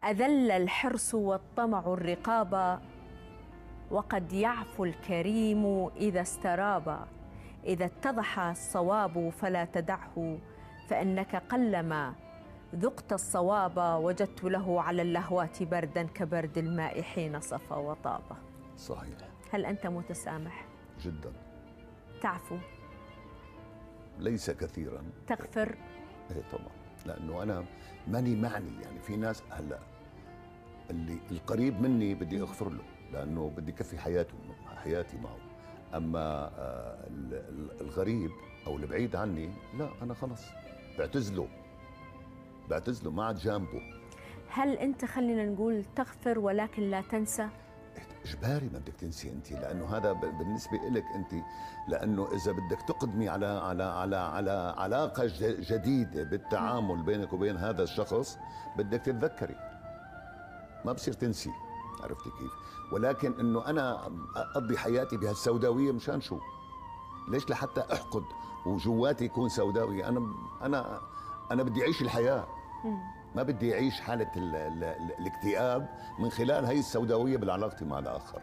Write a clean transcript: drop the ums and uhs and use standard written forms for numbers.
أذل الحرص والطمع الرقابا، وقد يعفو الكريم إذا استرابا. إذا اتضح الصواب فلا تدعه، فإنك قلما ذقت الصواب وجدت له على اللهوات بردا كبرد الماء حين صفى وطاب. صحيح. هل أنت متسامح؟ جدا. تعفو؟ ليس كثيرا. تغفر؟ ايه طبعا، لأنه أنا ماني معني. يعني في ناس هلا اللي القريب مني بدي أغفر له لأنه بدي كفي حياتي معه، أما الغريب أو البعيد عني لا، أنا خلص بعتزله ما عاد جانبه. هل أنت خلينا نقول تغفر ولكن لا تنسى؟ إجباري ما بدك تنسي أنت، لأنه هذا بالنسبة إلك أنت، لأنه إذا بدك تقدمي على علاقة جديدة بالتعامل بينك وبين هذا الشخص بدك تتذكري، ما بصير تنسي. عرفتي كيف؟ ولكن إنه أنا أقضي حياتي بهالسوداوية مشان شو؟ ليش لحتى أحقد وجواتي يكون سوداوي؟ أنا بدي أعيش الحياة، ما بدي أعيش حالة الاكتئاب من خلال هي السوداوية بالعلاقة مع الآخر.